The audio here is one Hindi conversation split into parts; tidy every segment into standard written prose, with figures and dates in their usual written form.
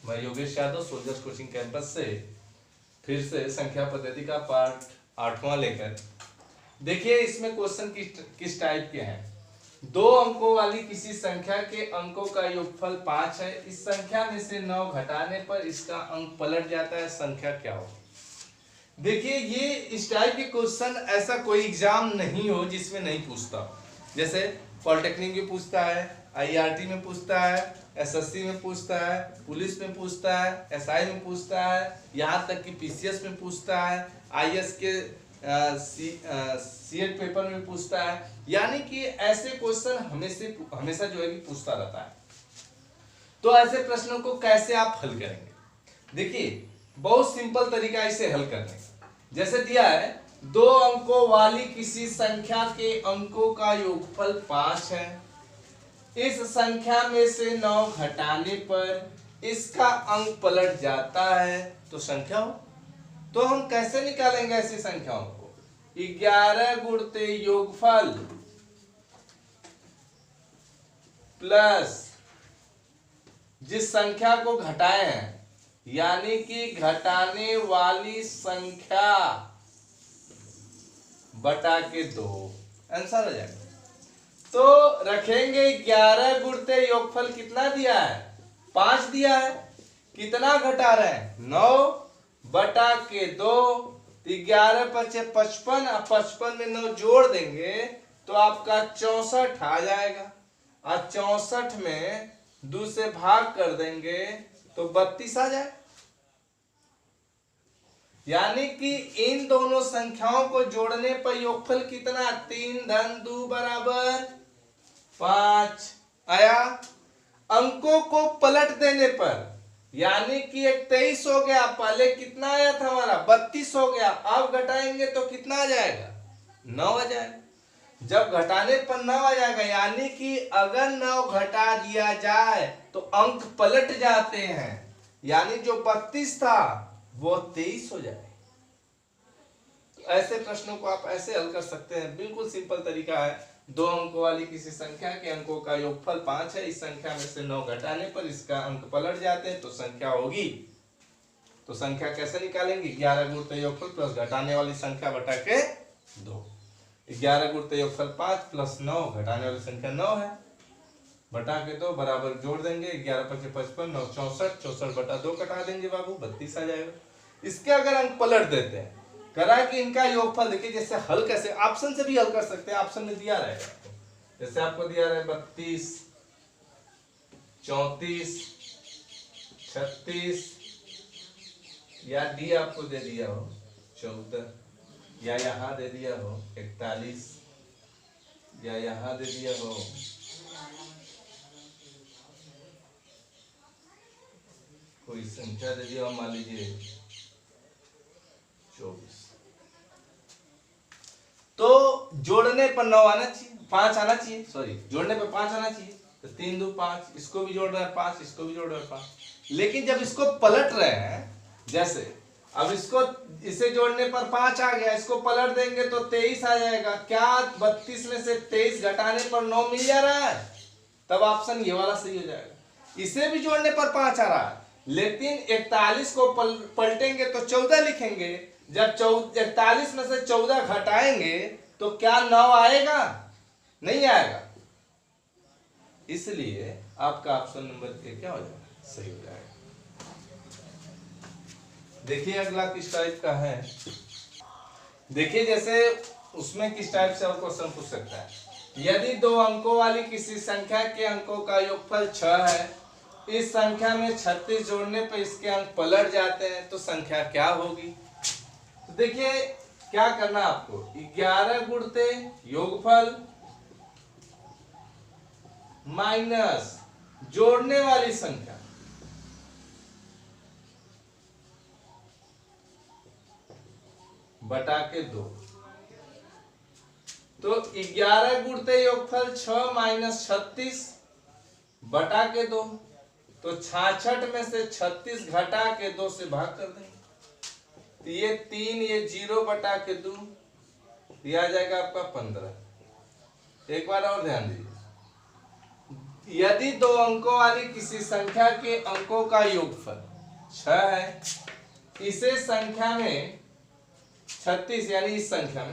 मैं Yogesh Yadav soldiers coaching campus से फिर से संख्या पद्धति का पार्ट 8वां लेकर। देखिए इसमें क्वेश्चन किस टाइप के हैं। दो अंकों वाली किसी संख्या के अंकों का योगफल 5 है। इस संख्या में से 9 घटाने पर इसका अंक पलट जाता है, संख्या क्या होगी। देखिए ये इस टाइप के क्वेश्चन ऐसा कोई एग्जाम नहीं हो जिसमें नहीं पूछता। जैसे पॉलिटेक्निक में पूछता है, आईआरटी में पूछता है, एसएससी में पूछता है, पुलिस में पूछता है, एसआई में पूछता है, यहाँ तक कि पीसीएस में पूछता है, आईएएस के सीएट पेपर में पूछता है। यानी कि ऐसे क्वेश्चन हमेशा जो है कि पूछता रहता है। तो ऐसे प्रश्नों को कैसे आप हल करेंगे। देखिए बहुत सिंपल तरीका इसे हल करने का। जैसे दिया है दो अंकों वाली किसी संख्या के अंकों का योगफल 5 है। इस संख्या में से 9 घटाने पर इसका अंक पलट जाता है, तो संख्या हो। तो हम कैसे निकालेंगे ऐसी संख्याओं को। 11 गुणते योगफल प्लस जिस संख्या को घटाए हैं यानी कि घटाने वाली संख्या बटा के 2, आंसर हो जाएगा। तो रखेंगे 11 गुणते योगफल कितना दिया है, 5 दिया है। कितना घटा रहे हैं, 9 बटा के 2। 11 पचे 55, 55 में 9 जोड़ देंगे तो आपका 64 आ जाएगा। और 64 में 2 से भाग कर देंगे तो 32 आ जाए। यानी कि इन दोनों संख्याओं को जोड़ने पर योगफल कितना, 3 धन 2 बराबर 5 आया। अंकों को पलट देने पर यानी कि एक 23 हो गया, पहले कितना आया था हमारा 32 हो गया। अब घटाएंगे तो कितना आ जाएगा, 9 आ जाएगा। जब घटाने पर 9 आ जाएगा यानी कि अगर 9 घटा दिया जाए तो अंक पलट जाते हैं। यानी जो 32 था वो 23 हो जाए। तो ऐसे प्रश्नों को आप ऐसे हल कर सकते हैं। बिल्कुल सिंपल तरीका है। दो अंकों वाली किसी संख्या के अंकों का योगफल 5 है। इस संख्या में से 9 घटाने पर इसका अंक पलट जाते हैं तो संख्या होगी। तो संख्या कैसे निकालेंगे, 11 गुणते योगफल प्लस घटाने वाली संख्या बटा के 2। 11 गुणते योगफल 5 प्लस 9, घटाने वाली संख्या 9 है, बटा के 2 बराबर जोड़ देंगे। 11 पचे 55, 9 64, 64 बटा 2 कटा देंगे बाबू, 32 आ जाएगा। इसके अगर अंक पलट देते हैं, करा कि इनका योगफल देखिए जैसे हल कैसे, ऑप्शन से भी हल कर सकते हैं। ऑप्शन में दिया रहेगा, जैसे आपको दिया रहे 32, 34, 36 या डी आपको दे दिया हो 14, या यहां दे दिया हो 41, या यहां दे दिया हो कोई संख्या दे दिया हो, मान लीजिए 24। तो जोड़ने पर 9 आना चाहिए, 5 आना चाहिए, सॉरी जोड़ने पर 5 आना चाहिए। तो 3 2 5, इसको भी जोड़ रहे हैं 5, इसको भी जोड़ रहे हैं 5। लेकिन जब इसको पलट रहे हैं, जैसे अब इसको इसे जोड़ने पर 5 आ गया, इसको पलट देंगे तो 23 आ जाएगा। क्या 32 में से 23 घटाने पर 9 मिल जा रहा है, तब ऑप्शन ये वाला सही हो जाएगा। इसे भी जोड़ने पर 5 आ रहा है, लेकिन 41 को पलटेंगे तो 14 लिखेंगे। जब 41 में से 14 घटाएंगे तो क्या 9 आएगा, नहीं आएगा। इसलिए आपका ऑप्शन नंबर ए क्या हो जाएगा, सही हो जाएगा। देखिए अगला किस टाइप का है। देखिए जैसे उसमें किस टाइप से क्वेश्चन पूछ सकता है। यदि दो अंकों वाली किसी संख्या के अंकों का योगफल 6 है, इस संख्या में 36 जोड़ने पर इसके अंक पलट जाते हैं, तो संख्या क्या होगी। तो देखिए क्या करना आपको, 11 गुणते योगफल माइनस जोड़ने वाली संख्या बटा के 2। तो 11 गुणते योगफल 6 माइनस 36 बटा के 2। तो 66 में से 36 घटा के 2 से भाग कर देंगे। तो ये 3, ये 0 बटा के 2, ये आ जाएगा आपका 15। एक बार और ध्यान दीजिए, यदि दो अंकों वाली किसी संख्या के अंकों का योगफल 6 है, इसे संख्या में 36 यानी इस संख्या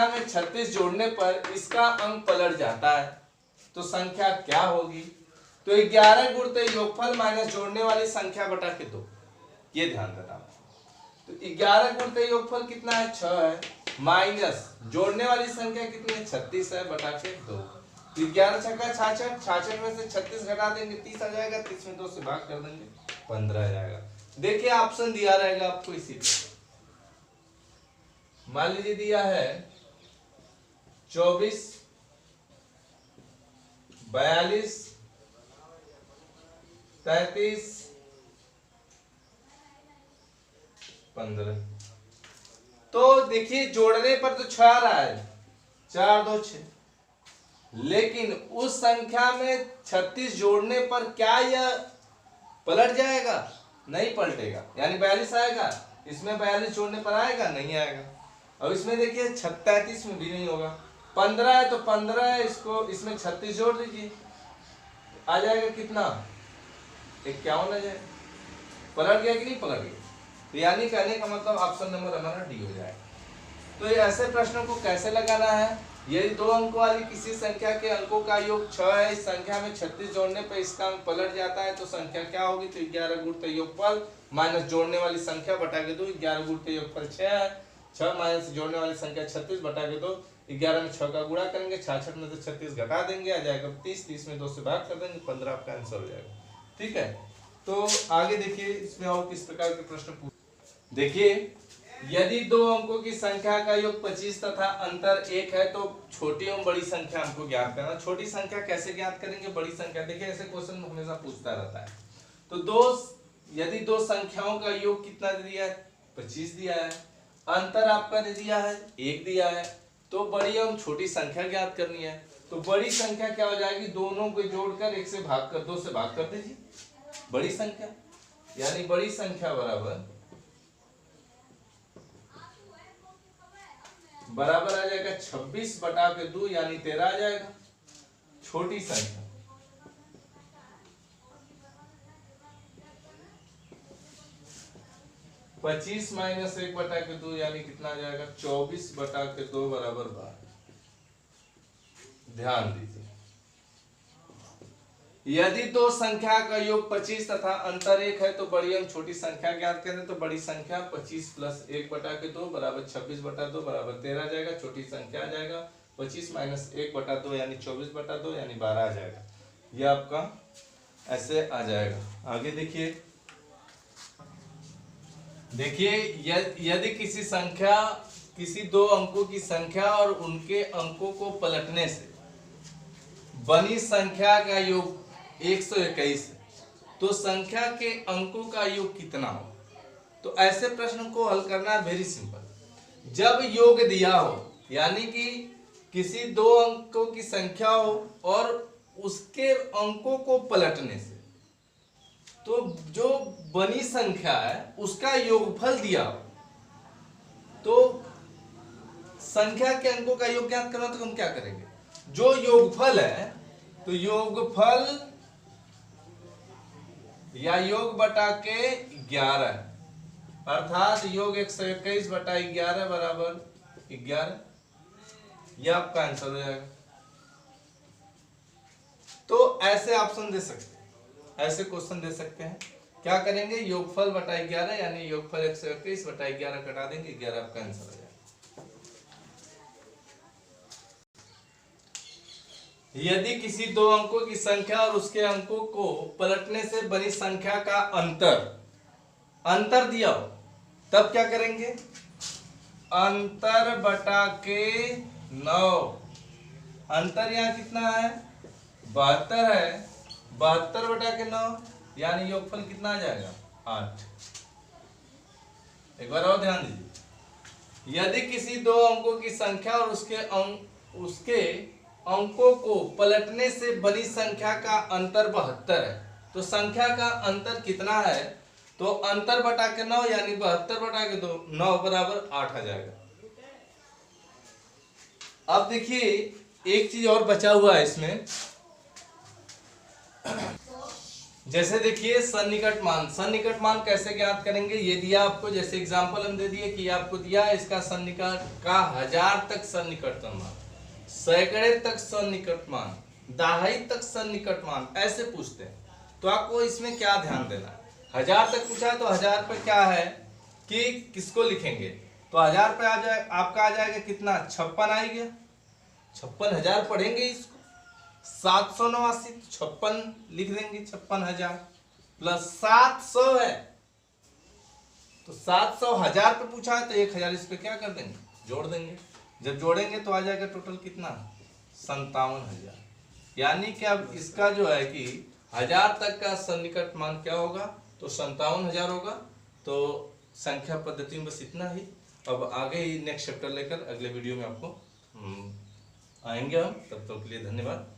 में 36 जोड़ने पर इसका अंक पलट जाता है, तो संख्या क्या होगी? तो 11 गुणित योगफल माइनस जोड़ने वाली संख्या बटा के 2, ये ध्यान देना। तो 11 गुणित योगफल कितना है? 6 है, माइनस जोड़ने वाली संख्या कितनी है? 36 है, बटा के 2। 11 छक्का 66, 66 में से 36 घटा देंगे 30 आ जाएगा, 30 में 2 से भाग कर देंगे 15 आ जाएगा। देखिए ऑप्शन दिया रहेगा आपको इसी पे, मान लीजिए दिया है 24, 42, 33, 15। तो देखिए जोड़ने पर तो 6 आ रहा है, 4 2 6, लेकिन उस संख्या में 36 जोड़ने पर क्या यह पलट जाएगा? नहीं पलटेगा, यानी 42 आएगा, इसमें 42 जोड़ने पर आएगा? नहीं आएगा। अब इसमें देखिए 33 में भी नहीं होगा। 15 है तो 15 है, इसको इसमें 36 जोड़ दीजिए, आ जाएगा कितना? 51 आ जाएगा। पलट गया कि नहीं पलट गया? तो यानी कहने का मतलब ऑप्शन नंबर हमारा डी हो जाएगा। तो ये ऐसे प्रश्नों को कैसे लगाना है? यदि दो अंकों वाली किसी संख्या के अंकों का योग 6 है, इस संख्या में 36 जोड़ने पर इसका अंक पलट जाता है, तो संख्या क्या होगी? तो 11 गुणित योगफल माइनस जोड़ने वाली संख्या बटा के 2। 11 गुणित योगफल 6 है, 6 माइनस जोड़ने वाली संख्या 36 बटा के 2। 11 में 6 का गुणा करेंगे, 66 में से 36 घटा देंगे, आ जाएगा 30, 30 में 2 से भाग कर देंगे, 15 आपका आंसर हो जाएगा। ठीक है, तो आगे देखिए इसमें और किस प्रकार के प्रश्न देखिए, यदि दो अंकों की संख्या का योग 25 तथा अंतर 1 है, तो छोटी एवं बड़ी संख्या हमको ज्ञात करना। छोटी संख्या कैसे ज्ञात करेंगे? बड़ी संख्या, देखिए ऐसे क्वेश्चन हमेशा पूछता रहता है। तो यदि दो संख्याओं का योग कितना दिया है? 25 दिया है, अंतर आपका दे दिया है 1 दिया है, तो बड़ी एवं छोटी संख्या ज्ञात करनी है। तो बड़ी संख्या क्या हो जाएगी? दोनों को जोड़कर 1 से भाग कर 2 से भाग कर दीजिए बड़ी संख्या, यानी बड़ी संख्या बराबर आ जाएगा 26 बटा के 2 यानी 13 आ जाएगा। छोटी संख्या 25 माइनस 1 बटा के 2 यानी कितना आ जाएगा? 24 बटा के 2 बराबर 12। ध्यान दीजिए, यदि दो संख्या का योग 25 तथा अंतर 1 है, तो बड़ी एवं छोटी संख्या ज्ञात करें। तो बड़ी संख्या 25 प्लस 1 बटा के 2 बराबर 26 बटा 2 बराबर 13 आ जाएगा। छोटी संख्या आ जाएगा 25 माइनस 1 बटा 2 यानी 24 बटा 2 यानी 12 आ जाएगा। यह आपका ऐसे आ जाएगा। आगे देखिए, यदि किसी दो अंकों की संख्या और उनके अंकों को पलटने से बनी संख्या का योग 121 है, तो संख्या के अंकों का योग कितना हो? तो ऐसे प्रश्न को हल करना वेरी सिंपल। जब योग दिया हो, यानी कि किसी दो अंकों की संख्या हो और उसके अंकों को पलटने से, तो जो बनी संख्या है उसका योगफल दिया हो, तो संख्या के अंकों का योग ज्ञात करना। तो हम क्या करेंगे? जो योगफल है, तो योगफल या योग बटा के 11, अर्थात योग 121 बटा 11 बराबर 11, यह आपका आंसर हो जाएगा। तो ऐसे ऑप्शन दे सकते हैं, ऐसे क्वेश्चन दे सकते हैं। क्या करेंगे? योगफल बटा 11 यानी योगफल 121 बटा 11 घटा देंगे, 11 आपका आंसर हो जाएगा। यदि किसी दो अंकों की संख्या और उसके अंकों को पलटने से बनी संख्या का अंतर दिया हो, तब क्या करेंगे? अंतर बटा के 9। अंतर यहाँ कितना है? 72 है, 72 बटा के 9 यानी योगफल कितना आ जाएगा? 8। एक बार और ध्यान दीजिए, यदि किसी दो अंकों की संख्या और उसके अंकों को पलटने से बनी संख्या का अंतर 72 है, तो संख्या का अंतर कितना है? तो अंतर बटा के 9 यानी 72 बटा के 2, 9 बराबर 8 आ जाएगा। अब देखिए एक चीज और बचा हुआ है इसमें, जैसे देखिए सन्निकट मान। सन्निकट मान कैसे ज्ञात करेंगे, ये दिया आपको, जैसे एग्जांपल हम दे दिए कि आपको दिया इसका सन्निकट का 1000 तक सन्निकटतम मान, सैकड़े तक सन्निकट मान, दहाई तक सन्निकट मान, ऐसे पूछते हैं। तो आपको इसमें क्या ध्यान देना है, 1000 तक पूछा है तो 1000 पे क्या है कि किसको लिखेंगे, तो 1000 पे आ जाए आपका आ जाएगा कितना, 56 आ गया। 56,000 पढ़ेंगे इसको, 789 तो 56 लिख देंगे, 56,000 प्लस 700 है तो 700, 1000 पे पूछा है तो 1000 इस पे क्या कर देंगे, जोड़ देंगे। जब जोड़ेंगे तो आ जाएगा टोटल कितना, 57,000। यानी कि अब इसका जो है कि 1000 तक का सन्निकट मान क्या होगा, तो 57,000 होगा। तो संख्या पद्धति में बस इतना ही। अब आगे ही नेक्स्ट चैप्टर लेकर अगले वीडियो में आपको आएंगे हम। तब तक के लिए धन्यवाद।